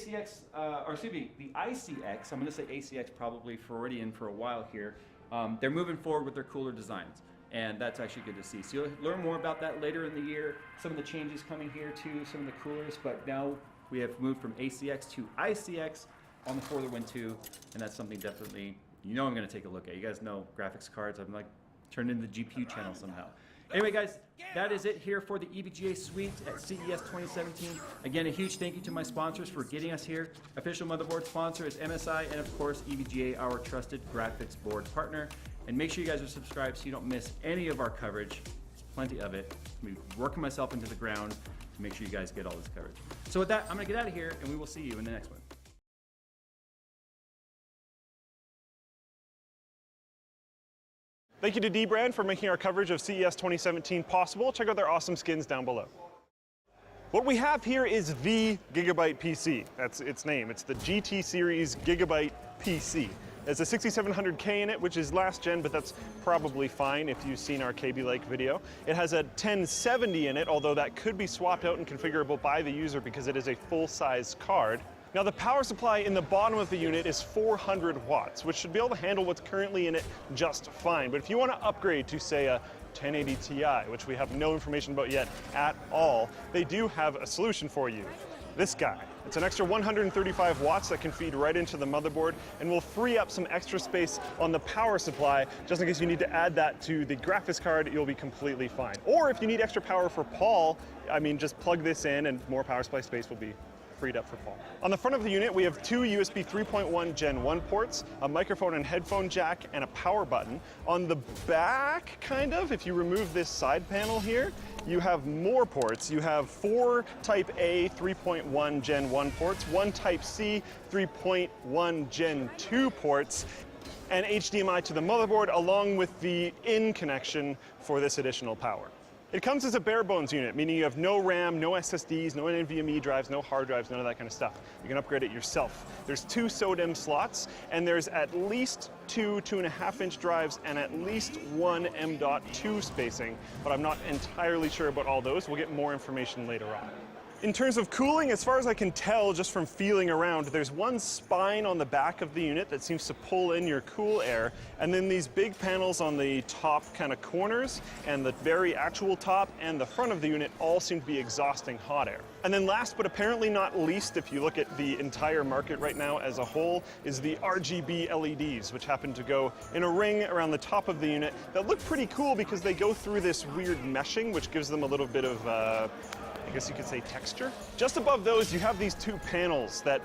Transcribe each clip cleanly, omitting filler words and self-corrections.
ACX, or excuse me, the ICX, I'm going to say ACX probably already in for a while here, they're moving forward with their cooler designs. And that's actually good to see. So you'll learn more about that later in the year. Some of the changes coming here too, some of the coolers, but now we have moved from ACX to ICX on the For the Win 2, and that's something definitely, I'm gonna take a look at. You guys know graphics cards, I'm like turned into the GPU channel somehow. Anyway guys, that is it here for the EVGA Suite at CES 2017. Again, a huge thank you to my sponsors for getting us here. Official motherboard sponsor is MSI, and of course EVGA, our trusted graphics board partner. And make sure you guys are subscribed so you don't miss any of our coverage. There's plenty of it. I'm working myself into the ground to make sure you guys get all this coverage. So with that, I'm gonna get out of here and we will see you in the next one. Thank you to dbrand for making our coverage of CES 2017 possible. Check out their awesome skins down below. What we have here is the Gigabyte PC. That's its name. It's the GT Series Gigabyte PC. There's a 6700K in it, which is last gen, but that's probably fine if you've seen our KB Lake video. It has a 1070 in it, although that could be swapped out and configurable by the user because it is a full-size card. Now the power supply in the bottom of the unit is 400 watts, which should be able to handle what's currently in it just fine. But if you want to upgrade to, say, a 1080 Ti, which we have no information about yet at all, they do have a solution for you. This guy. It's an extra 135 watts that can feed right into the motherboard and will free up some extra space on the power supply just in case you need to add that to the graphics card. You'll be completely fine. Or if you need extra power for Paul, just plug this in and more power supply space will be freed up for Paul. On the front of the unit, we have two USB 3.1 Gen 1 ports, a microphone and headphone jack, and a power button. On the back, if you remove this side panel here, you have more ports. You have 4 Type A 3.1 Gen 1 ports, 1 Type C 3.1 Gen 2 ports, and HDMI to the motherboard, along with the in connection for this additional power. It comes as a bare bones unit, meaning you have no RAM, no SSDs, no NVMe drives, no hard drives, none of that kind of stuff. You can upgrade it yourself. There's 2 SODIMM slots, and there's at least 2 2.5-inch drives and at least 1 M.2 spacing, but I'm not entirely sure about all those. We'll get more information later on. In terms of cooling, as far as I can tell just from feeling around, there's one spine on the back of the unit that seems to pull in your cool air, and then these big panels on the top corners and the very actual top and the front of the unit all seem to be exhausting hot air. And then last but apparently not least, if you look at the entire market right now as a whole, is the RGB LEDs, which happen to go in a ring around the top of the unit that look pretty cool because they go through this weird meshing, which gives them a little bit of I guess you could say texture. Just above those, you have these 2 panels that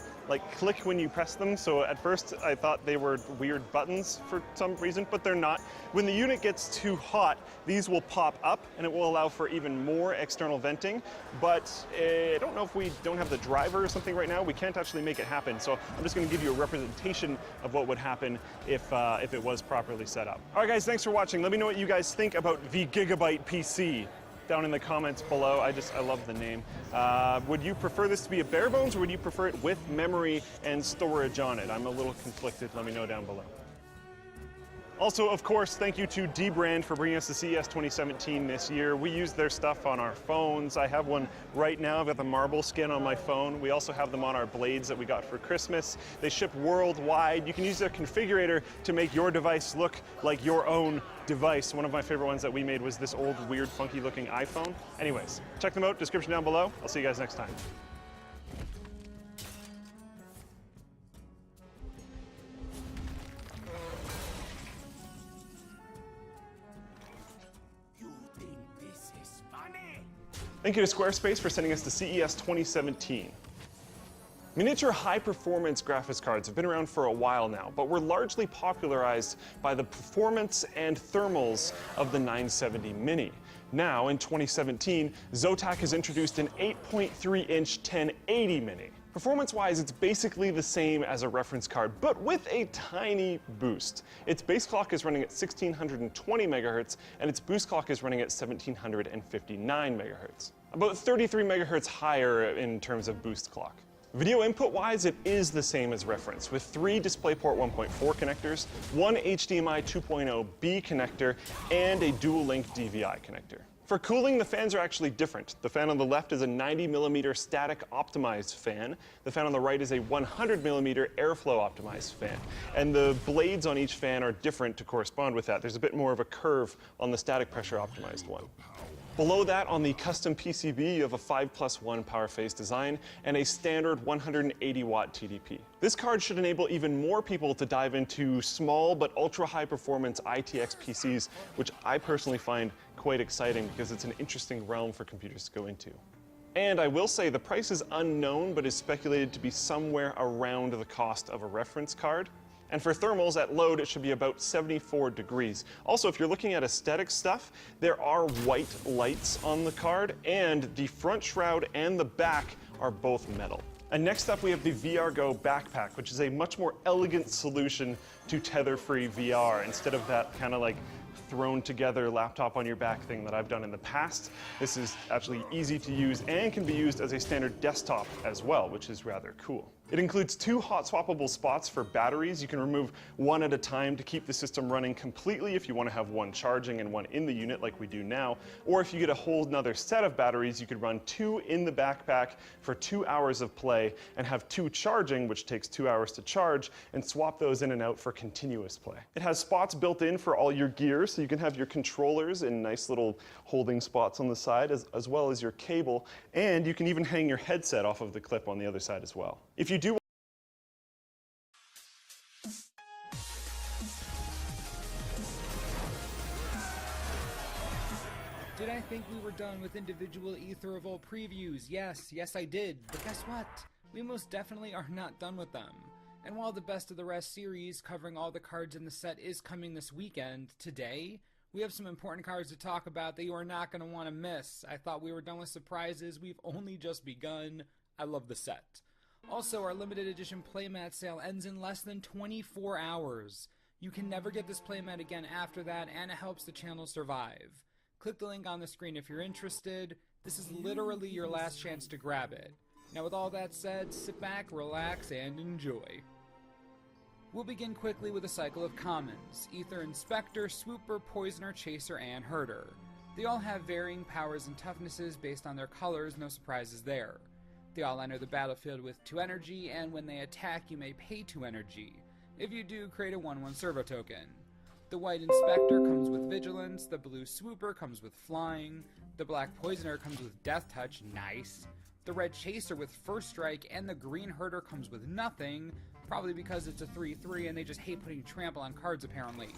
click when you press them. So at first I thought they were weird buttons for some reason, but they're not. When the unit gets too hot, these will pop up and it will allow for even more external venting. But I don't know if we don't have the driver or something right now. We can't actually make it happen. So I'm just gonna give you a representation of what would happen if it was properly set up. All right guys, thanks for watching. Let me know what you guys think about the Gigabyte PC. Down in the comments below. I love the name. Would you prefer this to be a bare bones, or would you prefer it with memory and storage on it? I'm a little conflicted. Let me know down below. Also, of course, thank you to dbrand for bringing us to CES 2017 this year. We use their stuff on our phones. I have one right now. I've got the marble skin on my phone. We also have them on our blades that we got for Christmas. They ship worldwide. You can use their configurator to make your device look like your own device. One of my favorite ones that we made was this old, weird, funky looking iPhone. Anyways, check them out, description down below. I'll see you guys next time. Thank you to Squarespace for sending us to CES 2017. Miniature high-performance graphics cards have been around for a while now, but were largely popularized by the performance and thermals of the 970 Mini. Now, in 2017, Zotac has introduced an 8.3-inch 1080 Mini. Performance-wise, it's basically the same as a reference card, but with a tiny boost. Its base clock is running at 1620 megahertz, and its boost clock is running at 1759 megahertz. About 33 megahertz higher in terms of boost clock. Video input-wise, it is the same as reference, with 3 DisplayPort 1.4 connectors, 1 HDMI 2.0B connector, and a dual-link DVI connector. For cooling, the fans are actually different. The fan on the left is a 90mm static optimized fan. The fan on the right is a 100mm airflow optimized fan. And the blades on each fan are different to correspond with that. There's a bit more of a curve on the static pressure optimized one. Below that, on the custom PCB, you have a 5+1 power phase design and a standard 180-watt TDP. This card should enable even more people to dive into small but ultra-high performance ITX PCs, which I personally find quite exciting because it's an interesting realm for computers to go into. And I will say the price is unknown, but is speculated to be somewhere around the cost of a reference card. And for thermals at load, it should be about 74 degrees. Also, if you're looking at aesthetic stuff, there are white lights on the card, and the front shroud and the back are both metal. And next up, we have the VRGo backpack, which is a much more elegant solution to tether-free VR, instead of that kind of like thrown together laptop on your back thing that I've done in the past. This is actually easy to use and can be used as a standard desktop as well, which is rather cool. It includes 2 hot swappable spots for batteries. You can remove one at a time to keep the system running completely if you want to have one charging and one in the unit like we do now. Or if you get a whole another set of batteries, you could run 2 in the backpack for 2 hours of play and have 2 charging, which takes 2 hours to charge, and swap those in and out for continuous play. It has spots built in for all your gear, so you can have your controllers in nice little holding spots on the side, as well as your cable, and you can even hang your headset off of the clip on the other side as well. If you do Did I think we were done with individual Ether Evolve previews? Yes I did. But guess what? We most definitely are not done with them. And while the Best of the Rest series covering all the cards in the set is coming this weekend, today, we have some important cards to talk about that you are not going to want to miss. I thought we were done with surprises. We've only just begun. I love the set. Also, our limited edition playmat sale ends in less than 24 hours. You can never get this playmat again after that, and it helps the channel survive. Click the link on the screen if you're interested. This is literally your last chance to grab it. Now with all that said, sit back, relax, and enjoy. We'll begin quickly with a cycle of commons: Ether Inspector, Swooper, Poisoner, Chaser, and Herder. They all have varying powers and toughnesses based on their colors, no surprises there. They all enter the battlefield with 2 energy, and when they attack you may pay 2 energy. If you do, create a 1/1 servo token. The white Inspector comes with Vigilance, the blue Swooper comes with Flying, the black Poisoner comes with Death Touch, nice, the red Chaser with First Strike, and the green Herder comes with nothing, probably because it's a 3/3 and they just hate putting trample on cards apparently.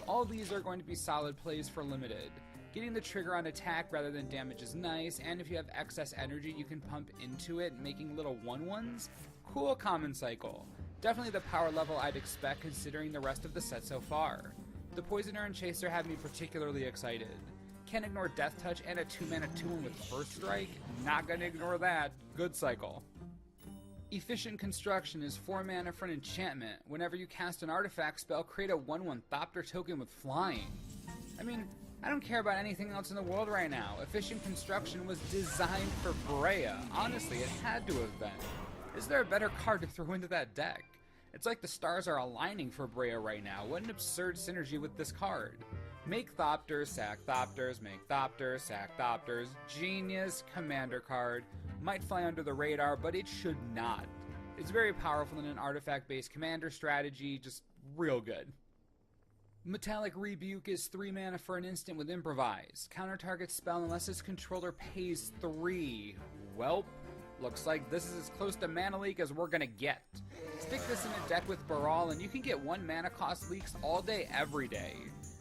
All these are going to be solid plays for limited. Getting the trigger on attack rather than damage is nice, and if you have excess energy you can pump into it, making little 1/1s. Cool common cycle. Definitely the power level I'd expect considering the rest of the set so far. The Poisoner and Chaser have me particularly excited. Can't ignore Death Touch and a 2-mana 2/1 with First Strike. Not gonna ignore that. Good cycle. Efficient Construction is 4 mana for an enchantment. Whenever you cast an artifact spell, create a 1/1 Thopter token with Flying. I mean, I don't care about anything else in the world right now. Efficient Construction was designed for Brea. Honestly, it had to have been. Is there a better card to throw into that deck? It's like the stars are aligning for Brea right now. What an absurd synergy with this card. Make Thopters, sack Thopters, make Thopters, sack Thopters. Genius commander card. Might fly under the radar, but it should not. It's very powerful in an artifact-based commander strategy, just real good. Metallic Rebuke is 3 mana for an instant with Improvise. Counter target spell unless its controller pays 3. Welp. Looks like this is as close to Mana Leak as we're gonna get. Stick this in a deck with Baral and you can get 1 mana cost leaks all day, every day.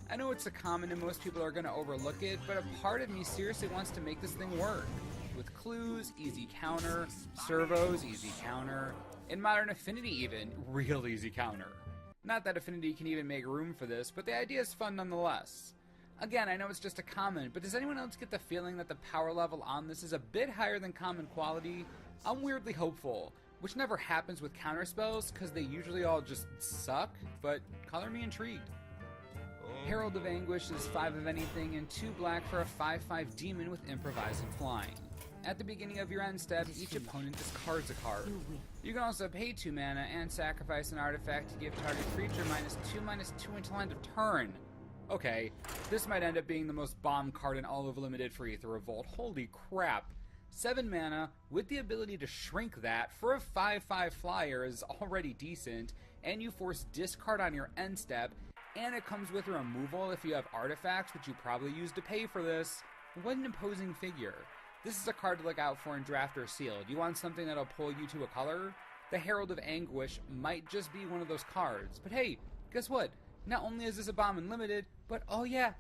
I know it's a common and most people are gonna overlook it, but a part of me seriously wants to make this thing work. With clues, easy counter, servos, easy counter, in Modern Affinity even, real easy counter. Not that Affinity can even make room for this, but the idea is fun nonetheless. Again, I know it's just a common, but does anyone else get the feeling that the power level on this is a bit higher than common quality? I'm weirdly hopeful, which never happens with counterspells because they usually all just suck, but color me intrigued. Herald of Anguish is 5 of anything and 2 black for a 5/5 demon with Improvise and Flying. At the beginning of your end step, each opponent discards a card. You can also pay 2 mana and sacrifice an artifact to give target creature -2/2 until end of turn. Okay, this might end up being the most bomb card in all of Limited for Aether Revolt. Holy crap. 7 mana with the ability to shrink that for a 5/5 flyer is already decent, and you force discard on your end step, and it comes with removal if you have artifacts, which you probably use to pay for this. What an imposing figure. This is a card to look out for in Draft or Sealed. You want something that'll pull you to a color? The Herald of Anguish might just be one of those cards. But hey, guess what? Not only is this a bomb in Limited, but oh yeah,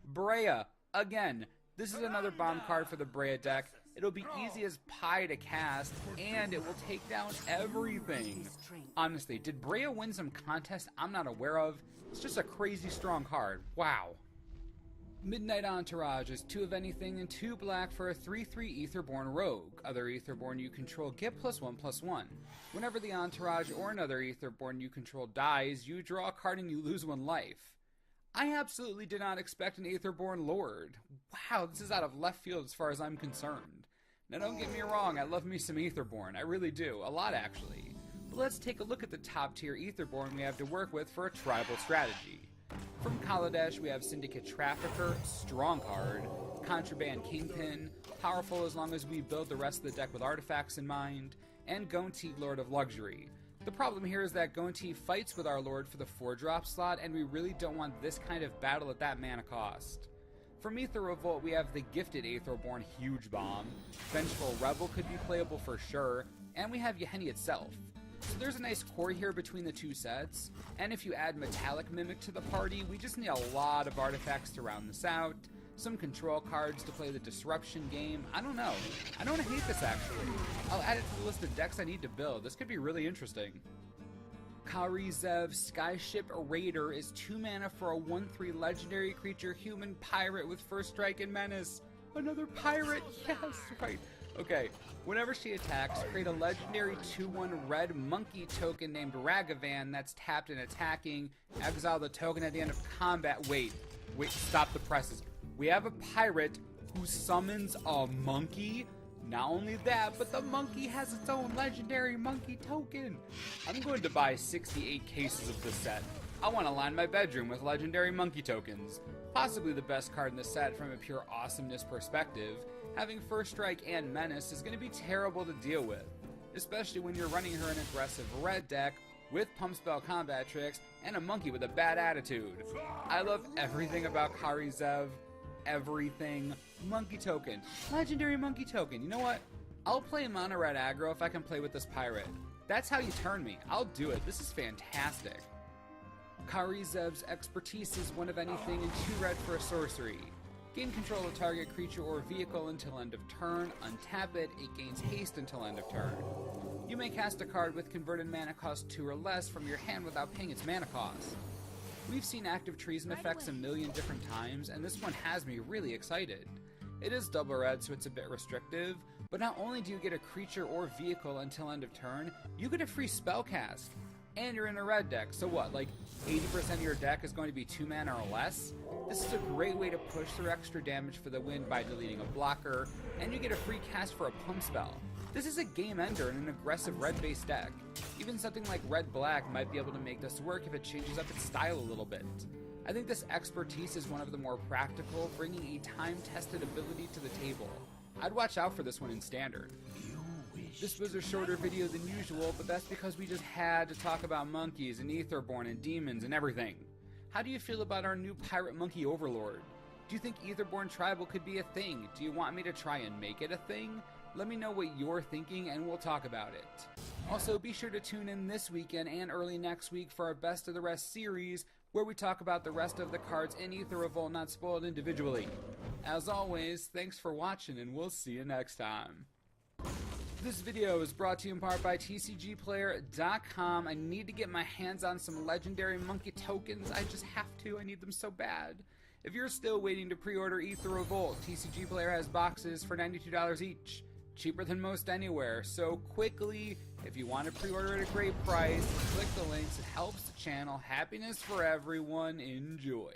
Brea. Again, this is another bomb card for the Brea deck. It'll be easy as pie to cast, and it will take down everything. Honestly, did Brea win some contest I'm not aware of? It's just a crazy strong card. Wow. Midnight Entourage is 2 of anything and 2 black for a 3/3 Aetherborn Rogue. Other Aetherborn you control get +1/+1. Whenever the Entourage or another Aetherborn you control dies, you draw a card and you lose 1 life. I absolutely did not expect an Aetherborn Lord. Wow, this is out of left field as far as I'm concerned. Now don't get me wrong, I love me some Aetherborn, I really do, a lot actually. But let's take a look at the top tier Aetherborn we have to work with for a tribal strategy. From Kaladesh, we have Syndicate Trafficker, strong card, Contraband Kingpin, powerful as long as we build the rest of the deck with artifacts in mind, and Gonti, Lord of Luxury. The problem here is that Gonti fights with our Lord for the 4-drop slot, and we really don't want this kind of battle at that mana cost. From Aether Revolt, we have the gifted Aetherborn Huge Bomb, Vengeful Rebel could be playable for sure, and we have Yeheni itself. So there's a nice core here between the 2 sets, and if you add Metallic Mimic to the party, we just need a lot of artifacts to round this out, some control cards to play the disruption game. I don't know. I don't hate this actually. I'll add it to the list of decks I need to build. This could be really interesting. Karizev Skyship Raider is 2 mana for a 1/3 legendary creature human pirate with first strike and menace. Another pirate! Yes, right. Okay, whenever she attacks, create a legendary 2/1 red monkey token named Ragavan that's tapped and attacking. Exile the token at the end of combat. Wait, stop the presses. We have a pirate who summons a monkey? Not only that, but the monkey has its own legendary monkey token. I'm going to buy 68 cases of this set. I want to line my bedroom with legendary monkey tokens. Possibly the best card in the set from a pure awesomeness perspective. Having first strike and menace is going to be terrible to deal with, especially when you're running her in an aggressive red deck with pump spell combat tricks and a monkey with a bad attitude. I love everything about Karizev. Everything. Monkey token. Legendary monkey token. You know what? I'll play mono red aggro if I can play with this pirate. That's how you turn me. I'll do it. This is fantastic. Karizev's expertise is 1 of anything and 2 red for a sorcery. Gain control of target creature or vehicle until end of turn. Untap it. It gains haste until end of turn. You may cast a card with converted mana cost 2 or less from your hand without paying its mana cost. We've seen active treason effects a million different times, and this one has me really excited. It is double red, so it's a bit restrictive, but not only do you get a creature or vehicle until end of turn, you get a free spell cast. And you're in a red deck, so what, like 80% of your deck is going to be 2 mana or less? This is a great way to push through extra damage for the win by deleting a blocker, and you get a free cast for a pump spell. This is a game ender in an aggressive red-based deck. Even something like red-black might be able to make this work if it changes up its style a little bit. I think this expertise is one of the more practical, bringing a time-tested ability to the table. I'd watch out for this one in Standard. This was a shorter video than usual, but that's because we just had to talk about monkeys and Aetherborn and demons and everything. How do you feel about our new Pirate Monkey Overlord? Do you think Aetherborn Tribal could be a thing? Do you want me to try and make it a thing? Let me know what you're thinking and we'll talk about it. Also, be sure to tune in this weekend and early next week for our Best of the Rest series, where we talk about the rest of the cards in Aether Revolt not spoiled individually. As always, thanks for watching and we'll see you next time. This video is brought to you in part by TCGplayer.com. I need to get my hands on some legendary monkey tokens. I just have to. I need them so bad. If you're still waiting to pre-order Aether Revolt, TCG Player has boxes for $92 each. Cheaper than most anywhere. So quickly, if you want to pre-order at a great price, click the links. It helps the channel. Happiness for everyone. Enjoy.